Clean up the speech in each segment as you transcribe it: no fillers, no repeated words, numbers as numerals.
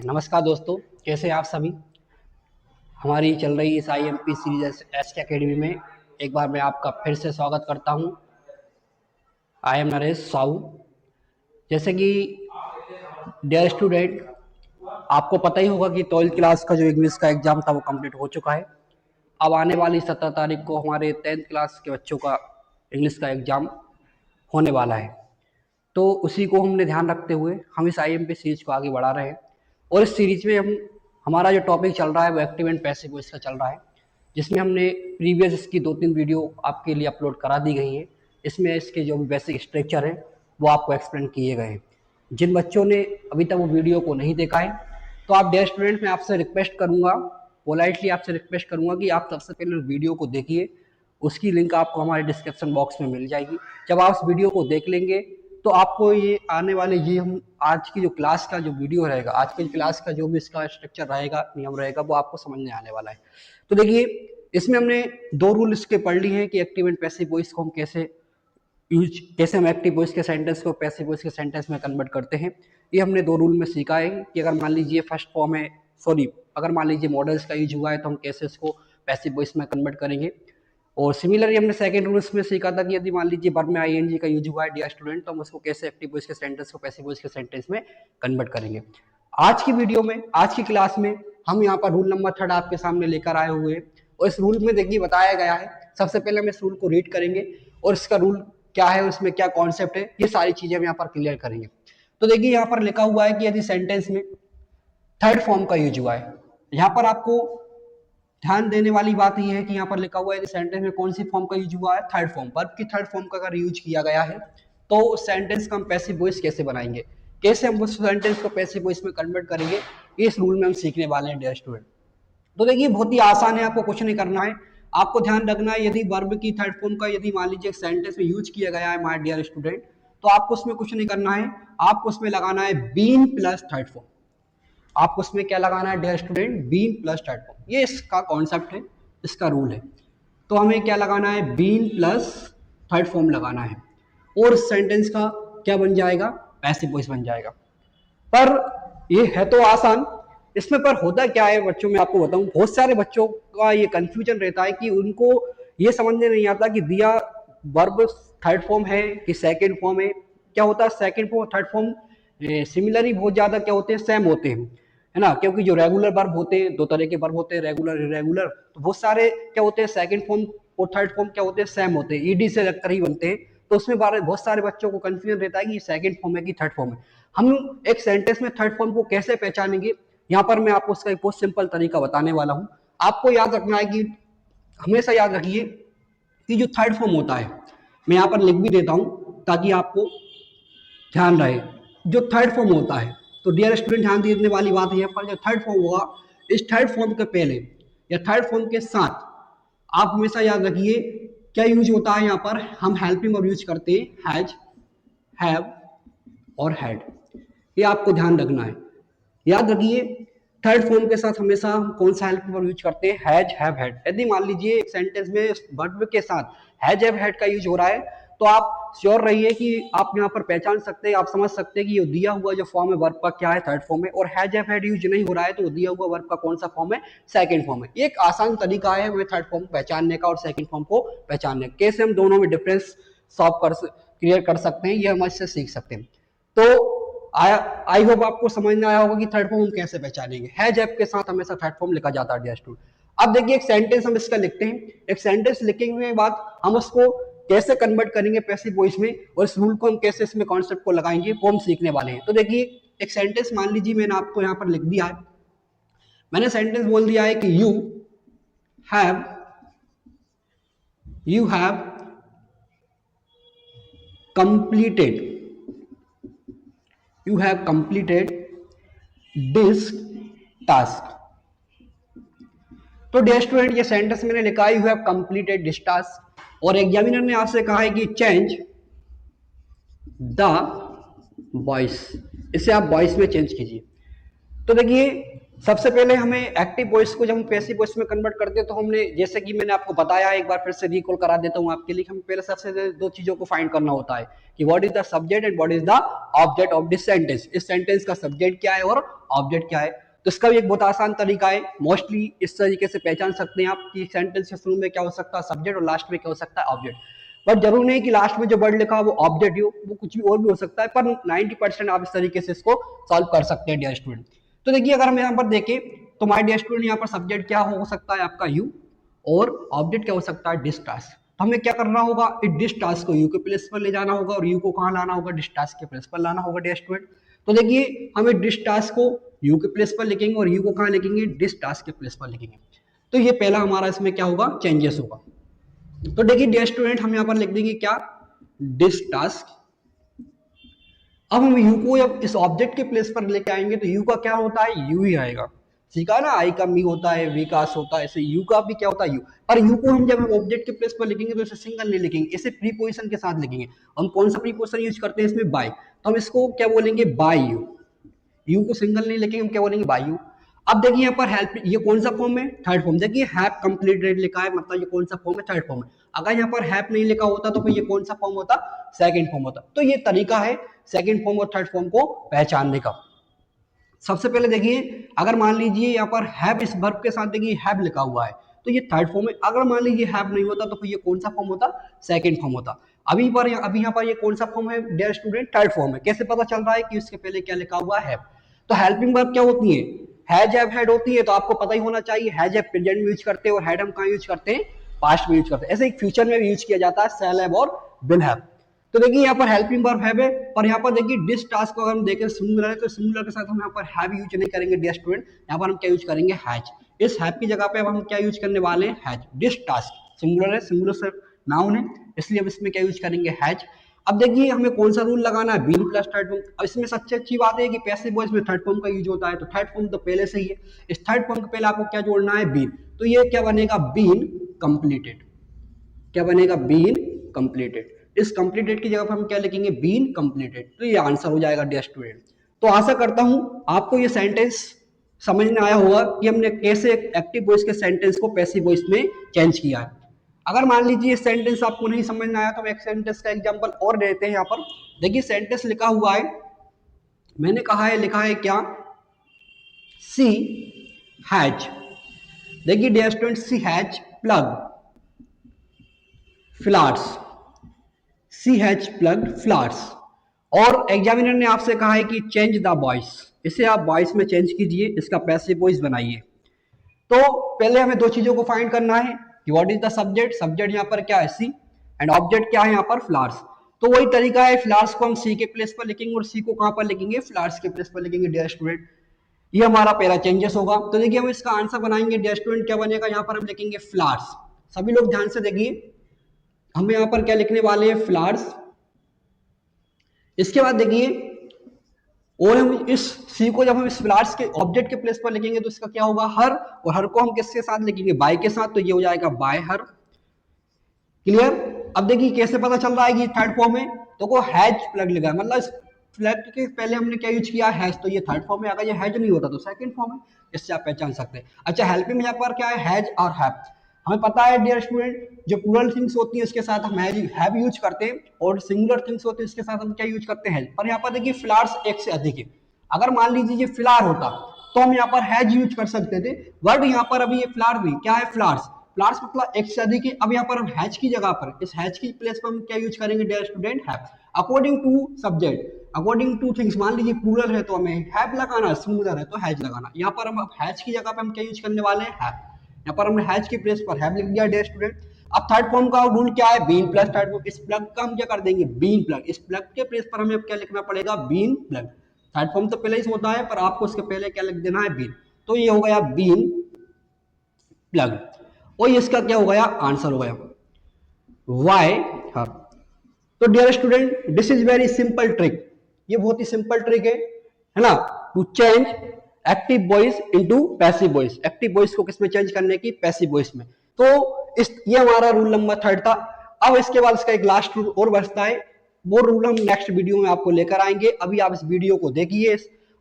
नमस्कार दोस्तों, कैसे हैं आप सभी। हमारी चल रही इस IMP सीरीज एस के अकेडमी में एक बार मैं आपका फिर से स्वागत करता हूं। I am Naresh Sahu. जैसे कि डियर स्टूडेंट, आपको पता ही होगा कि 12th क्लास का जो इंग्लिश का एग्जाम था वो कंप्लीट हो चुका है। अब आने वाली 17 तारीख को हमारे 10th क्लास के बच्चों का इंग्लिश का एग्जाम होने वाला है। तो उसी को हमने ध्यान रखते हुए हम इस IMP सीरीज को आगे बढ़ा रहे हैं। और इस सीरीज में हमारा जो टॉपिक चल रहा है वो एक्टिव एंड पैसिव वॉइस का चल रहा है, जिसमें हमने प्रीवियस इसकी 2-3 वीडियो आपके लिए अपलोड करा दी गई है। इसमें इसके जो भी बेसिक स्ट्रक्चर है वो आपको एक्सप्लेन किए गए हैं। जिन बच्चों ने अभी तक वो वीडियो को नहीं देखा है, तो आप डियर स्टूडेंट, मैं आपसे रिक्वेस्ट करूंगा, पोलाइटली आपसे रिक्वेस्ट करूंगा कि आप सबसे पहले वीडियो को देखिए। उसकी लिंक आपको हमारे डिस्क्रिप्शन बॉक्स में मिल जाएगी। जब आप उस वीडियो को देख लेंगे तो आपको ये आने वाले ये हम आज की जो क्लास का जो वीडियो रहेगा, आज की क्लास का जो भी इसका स्ट्रक्चर रहेगा, नियम रहेगा, वो आपको समझ में आने वाला है। तो देखिए, इसमें हमने 2 रूल इसके पढ़ ली हैं कि एक्टिव एंड पैसिव वॉइस को हम कैसे हम एक्टिव वॉइस के सेंटेंस को पैसिव वॉइस के सेंटेंस में कन्वर्ट करते हैं। ये हमने 2 रूल में सीखा है कि अगर मान लीजिए फर्स्ट फॉर्म है, सॉरी, अगर मान लीजिए मॉडल्स का यूज हुआ है तो हम कैसे इसको पैसिव वॉइस में कन्वर्ट करेंगे। और सिमिलरली हमने सेकंड रूल में सीखा था कि यदि मान लीजिए वर्ब में ING का यूज हुआ है डियर स्टूडेंट, तो हम उसको कैसे एक्टिव वॉइस के सेंटेंस को पैसिव वॉइस के सेंटेंस में कन्वर्ट करेंगे। आज की वीडियो में, आज की क्लास में हम यहाँ पर रूल नंबर 3 आपके सामने लेकर आए हुए हैं। और इस रूल में देखिए बताया गया है, सबसे पहले हम इस रूल को रीड करेंगे और इसका रूल क्या है, उसमें क्या कॉन्सेप्ट है, ये सारी चीजें हम यहाँ पर क्लियर करेंगे। तो देखिए यहाँ पर लिखा हुआ है कि यदि सेंटेंस में थर्ड फॉर्म का यूज हुआ है, यहाँ पर आपको ध्यान देने वाली बात यह है कि यहाँ पर लिखा हुआ है कि सेंटेंस में कौन सी फॉर्म का यूज हुआ है, थर्ड फॉर्म। वर्ब की थर्ड फॉर्म का अगर यूज किया गया है तो उस सेंटेंस का हम पैसिव वॉइस कैसे बनाएंगे, कैसे हम उस सेंटेंस को पैसिव वॉइस में कन्वर्ट करेंगे, इस रूल में हम सीखने वाले हैं डियर स्टूडेंट। तो देखिए बहुत ही आसान है, आपको कुछ नहीं करना है। आपको ध्यान रखना है यदि वर्ब की थर्ड फॉर्म का यदि मान लीजिए सेंटेंस में यूज किया गया है माय डियर स्टूडेंट, तो आपको उसमें कुछ नहीं करना है। आपको उसमें लगाना है बीन प्लस थर्ड फॉर्म। आपको उसमें क्या लगाना है dear student, been plus third form. ये इसका कॉन्सेप्ट है, इसका रूल है। तो हमें क्या लगाना है, बीन प्लस थर्ड फॉर्म लगाना है और सेंटेंस का क्या बन जाएगा, पैसिव वॉइस बन जाएगा। पर ये है तो आसान, इसमें पर होता क्या है बच्चों में, आपको बताऊं, बहुत सारे बच्चों का ये कंफ्यूजन रहता है कि उनको ये समझने नहीं आता कि दिया वर्ब थर्ड फॉर्म है कि सेकंड फॉर्म है। क्या होता है, second form third form similar ही बहुत ज्यादा क्या होते हैं, सेम होते हैं, है ना। क्योंकि जो रेगुलर वर्ब होते हैं, 2 तरह के वर्ब होते हैं, रेगुलर इरेगुलर। तो बहुत सारे क्या होते हैं, सेकंड फॉर्म और थर्ड फॉर्म क्या होते हैं, सेम होते हैं, ईडी से लगकर ही बनते हैं। तो उसमें बहुत सारे बच्चों को कंफ्यूजन रहता है कि सेकंड फॉर्म है कि थर्ड फॉर्म है। हम एक सेंटेंस में थर्ड फॉर्म को कैसे पहचानेंगे, यहाँ पर मैं आपको उसका एक बहुत सिंपल तरीका बताने वाला हूँ। आपको याद रखना है कि हमेशा याद रखिए कि जो थर्ड फॉर्म होता है, मैं यहाँ पर लिख भी देता हूँ ताकि आपको ध्यान रहे। जो थर्ड फॉर्म होता है, तो डियर स्टूडेंट ध्यान देने वाली बात है पर जो थर्ड फॉर्म होगा, इस थर्ड फॉर्म के पहले या थर्ड फॉर्म के साथ आप हमेशा याद रखिए क्या यूज होता है। यहाँ पर हम हेल्पिंग वर्ब यूज करते हैं, हैज, हैव और हैड। ये आपको ध्यान रखना है, याद रखिए। थर्ड फॉर्म के साथ हमेशा हम कौन सा हेल्पिंग वर्ब यूज करते हैं, हैज, हैव, हैड। यदि मान लीजिए एक सेंटेंस में वर्ब के साथ हैज, हैव, हैड का यूज हो रहा है, तो आप श्योर रहिए कि आप यहाँ पर पहचान सकते हैं, आप समझ सकते हैं कि ये दिया हुआ जो फॉर्म है वर्ब का क्या है, थर्ड फॉर्म है। और हैज, हैव, हैड यूज नहीं हो रहा है तो दिया हुआ वर्ब का कौन सा फॉर्म है, सेकंड फॉर्म है। एक आसान तरीका है हमें थर्ड फॉर्म पहचानने का और सेकंड फॉर्म को पहचानने का। कैसे हम दोनों में डिफरेंस सॉल्व कर क्लियर कर सकते हैं, ये हम इससे सीख सकते हैं। तो आई होप आपको समझ में आया होगा कि थर्ड फॉर्म हम कैसे पहचानेंगे। हैज, हैव के साथ हमेशा थर्ड फॉर्म लिखा जाता है डियर स्टूडेंट। अब देखिए एक सेंटेंस हम इसका लिखते हैं, एक सेंटेंस लिखने के बाद हम उसको कैसे कन्वर्ट करेंगे पैसिव वॉइस में, और इस रूल को हम कैसे इसमें कॉन्सेप्ट को लगाएंगे, वो हम सीखने वाले हैं। तो देखिए एक सेंटेंस मान लीजिए मैंने आपको यहाँ पर लिख दिया है, मैंने सेंटेंस बोल दिया है कि have you have completed you have completed this task. तो डियर स्टूडेंट ये सेंटेंस मैंने लिखा है, you have completed this task, और एग्जामिनर ने आपसे कहा है कि चेंज द वॉइस, इसे आप वॉइस में चेंज कीजिए। तो देखिए सबसे पहले हमें एक्टिव वॉइस को जब हम पैसिव वॉइस में कन्वर्ट करते हैं तो हमने जैसे कि मैंने आपको बताया, एक बार फिर से रिकॉल करा देता हूं आपके लिए। हमें पहले सबसे पहले दो चीजों को फाइंड करना होता है कि what is the subject and what is the object of this sentence. इस सेंटेंस का सब्जेक्ट क्या है और ऑब्जेक्ट क्या है। तो इसका भी एक बहुत आसान तरीका है, मोस्टली इस तरीके से पहचान सकते हैं आप कि सेंटेंस के शुरू में क्या हो सकता है सब्जेक्ट और लास्ट में क्या हो सकता है ऑब्जेक्ट। बट जरूरी नहीं कि लास्ट में जो वर्ड लिखा वो ऑब्जेक्ट हो, वो कुछ भी और भी हो सकता है, पर 90% आप इस तरीके से इसको सॉल्व कर सकते हैं डियर स्टूडेंट। तो देखिए अगर हम यहाँ पर देखें तो माय डियर स्टूडेंट यहाँ पर सब्जेक्ट क्या हो सकता है आपका यू, और ऑब्जेक्ट क्या हो सकता है डिस टास्क। तो हमें क्या करना होगा, इस डिस टास्क को यू के प्लेस पर ले जाना होगा और यू को कहाँ लाना होगा, डिस टास्क के प्लेस पर लाना होगा डियर स्टूडेंट। तो देखिए हमें डिस टास्क को यू के प्लेस पर लिखेंगे और यू को कहाँ लिखेंगे, डिस टास्क के प्लेस पर लिखेंगे। तो ये पहला हमारा इसमें क्या होगा, चेंजेस होगा। तो देखिए डियर स्टूडेंट हम यहाँ पर लिख देंगे क्या, डिस टास्क। अब हम यू को जब इस ऑब्जेक्ट के प्लेस पर लेके आएंगे तो यू का क्या होता है, यू ही आएगा। सीखा ना, आई का मी होता है, विकास होता है, ऐसे यू का भी क्या होता है यू। पर यू को हम जब ऑब्जेक्ट के प्लेस पर लिखेंगे तो इसे सिंगल नहीं लिखेंगे, इसे प्रीपोजिशन के साथ लिखेंगे। हम कौन सा प्रीपोजिशन यूज करते हैं इसमें, बाय। तो हम इसको क्या बोलेंगे, बाय यू। यू को सिंगल नहीं लिखेंगे, हम क्या बोलेंगे, बाय यू। अब देखिए यहाँ पर हेल्प, ये कौन सा फॉर्म है, थर्ड फॉर्म। देखिए हैव कंप्लीटेड लिखा है, मतलब ये कौन सा फॉर्म है, थर्ड फॉर्म है। अगर यहाँ पर हैव नहीं लिखा होता तो फिर ये कौन सा फॉर्म होता, सेकंड फॉर्म होता। तो ये तरीका है सेकंड फॉर्म और थर्ड फॉर्म को पहचानने का। सबसे पहले देखिए अगर मान लीजिए यहाँ पर हैव इस वर्ब के साथ देखिए हैव लिखा हुआ है तो ये थर्ड फॉर्म है। अगर मान लीजिए हैव नहीं होता तो फिर ये कौन सा फॉर्म होता, सेकंड फॉर्म होता। अभी यहाँ पर ये कौन सा फॉर्म है डियर स्टूडेंट, थर्ड फॉर्म है। कैसे पता चल रहा है कि इसके पहले क्या लिखा हुआ है। तो हेल्पिंग वर्ब क्या होती है, हैज हैव हैड होती है। तो आपको पता ही होना चाहिए हैज हैव प्रेजेंट में यूज करते हैं और हैड हम कहाँ यूज करते हैं, पास्ट में यूज करते हैं। ऐसे फ्यूचर में भी यूज किया जाता है, शैल हैव और विल हैव। तो देखिए यहाँ पर हेल्पिंग वर्ब है, पर यहाँ पर देखिए डिस टास्क को अगर हम देखें सिंगुलर है तो सिंगुलर के साथ हम यहाँ पर हैव यूज नहीं करेंगे डियर स्टूडेंट। यहाँ पर हम क्या यूज करेंगे, हैज। इस हैव की जगह पे अब हम क्या यूज करने वाले हैं, हैज। डिस टास्क सिंगुलर है, सिंगुलर से नाउन है, इसलिए अब इसमें क्या यूज करेंगे, हैज। अब देखिए हमें कौन सा रूल लगाना है, बीन प्लस थर्ड फॉर्म। अब इसमें सबसे अच्छी बात है कि पैसिव वॉइस में थर्ड फॉर्म का यूज होता है, तो थर्ड फॉर्म तो पहले से ही है। इस थर्ड फॉर्म के पहले आपको क्या जोड़ना है, बीन। तो ये क्या बनेगा, बीन कंप्लीटेड। क्या बनेगा, बीन कंप्लीटेड। इस कंप्लीटेड की जगह पर हम क्या लिखेंगे, बीन कंप्लीटेड। तो ये आंसर हो जाएगा डियर स्टूडेंट। तो आशा करता हूं आपको ये सेंटेंस समझ में आया होगा कि हमने कैसे एक्टिव वॉइस के सेंटेंस को पैसिव वॉइस में चेंज किया है। अगर मान लीजिए सेंटेंस आपको नहीं समझ में आया तो एक सेंटेंस का एग्जांपल और देते हैं यहाँ पर। देखिए सेंटेंस लिखा हुआ है, मैंने कहा है, लिखा है क्या, सी हैज। देखिए dear student, she has plucked flowers. She has plucked flowers. और एग्जामिनर ने आपसे कहा है कि चेंज द वॉइस, इसे आप वॉइस में चेंज कीजिए, इसका पैसिव वॉइस बनाइए। तो पहले हमें दो चीजों को फाइंड करना है कि what is the subject. Subject यहाँ पर क्या है, सी, एंड ऑब्जेक्ट क्या है यहाँ पर, फ्लावर्स। तो वही तरीका है, फ्लावर्स को हम सी के प्लेस पर लिखेंगे और सी को कहां पर लिखेंगे, फ्लावर्स के प्लेस पर लिखेंगे डियर स्टूडेंट। ये हमारा पहला चेंजेस होगा। तो देखिए हम इसका आंसर बनाएंगे डियर स्टूडेंट, क्या बनेगा, यहाँ पर हम लिखेंगे फ्लावर्स। सभी लोग ध्यान से देखिए, हम यहाँ पर क्या लिखने वाले हैं, फ्लावर्स। इसके बाद देखिए, और हम इस सी को जब हम इस फ्लावर्स के ऑब्जेक्ट के प्लेस पर लिखेंगे तो इसका क्या होगा, हर। और हर को हम किसके साथ लिखेंगे, बाय के साथ। तो ये हो जाएगा बाय हर। क्लियर। अब देखिए कैसे पता चल रहा है कि थर्ड फॉर्म है, तो को हैज प्लग लिखा है, मतलब इस फ्लैग के पहले हमने क्या यूज किया, हैज। तो ये थर्ड फॉर्म है, अगर ये हैज नहीं होता तो सेकंड फॉर्म है। इससे आप पहचान सकते हैं। अच्छा हेल्पिंग यहाँ पर क्या है, हैज और हैव। हमें पता है डियर स्टूडेंट, जो प्लूरल थिंग्स होती है उसके साथ हम हैव यूज करते हैं, और सिंगुलर थिंग्स होती है उसके साथ हम क्या यूज करते हैं, पर यहाँ पर देखिए फ्लावर्स एक से अधिक है। अगर मान लीजिए ये फ्लावर होता तो हम यहाँ पर हैज यूज कर सकते थे, वर्ड यहाँ पर अभी ये फ्लावर नहीं, क्या है, फ्लावर्स। फ्लावर्स मतलब एक से अधिक है। अब यहाँ पर हम हैज की जगह पर, इस हैज की प्लेस पर हम क्या यूज करेंगे dear student, have. According to subject, according to things, मान लीजिए प्लूरल है तो हमें हैव लगाना, सिंगुलर है तो हैज लगाना। यहाँ पर हम हैज की जगह पर हम क्या यूज करने वाले हैं, हैव। यहाँ पर हमने हैज की प्लेस पर हैव लिख दिया डियर स्टूडेंट। अब थर्ड फॉर्म का रूल क्या है, बीन प्लस थर्ड फॉर्म। इस प्लग का हम क्या कर देंगे, बीन प्लग। इस प्लग के प्लेस पर हमें अब क्या लिखना पड़ेगा, बीन प्लग। थर्ड फॉर्म तो पहले ही होता है, पर आपको उसके पहले क्या लिख देना है, बीन। तो ये हो गया बीन प्लग, और इसका क्या हो गया, आंसर हो गया वाई हर। तो dear student, this is very simple trick. ये बहुत ही सिंपल ट्रिक है ना, to change active voice into passive voice. Active voice को किसमें चेंज करने की, पैसिव वॉइस में। तो ये हमारा रूल नंबर थर्ड था। अब इसके बाद इसका एक लास्ट रूल और बचता है, वो रूल हम नेक्स्ट वीडियो में आपको लेकर आएंगे। अभी आप इस वीडियो को देखिए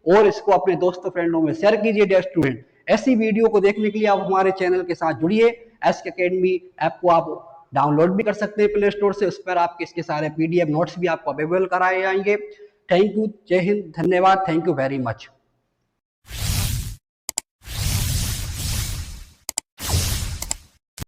और इसको अपने दोस्तों फ्रेंडों में शेयर कीजिए। डियर स्टूडेंट, ऐसी वीडियो को देखने के लिए आप हमारे चैनल के साथ जुड़िए। एसके अकेडमी ऐप को आप डाउनलोड भी कर सकते हैं प्ले स्टोर से। उस पर आपके इसके सारे PDF नोट्स भी आपको अवेलेबल कराए जाएंगे। थैंक यू, जय हिंद, धन्यवाद, थैंक यू वेरी मच।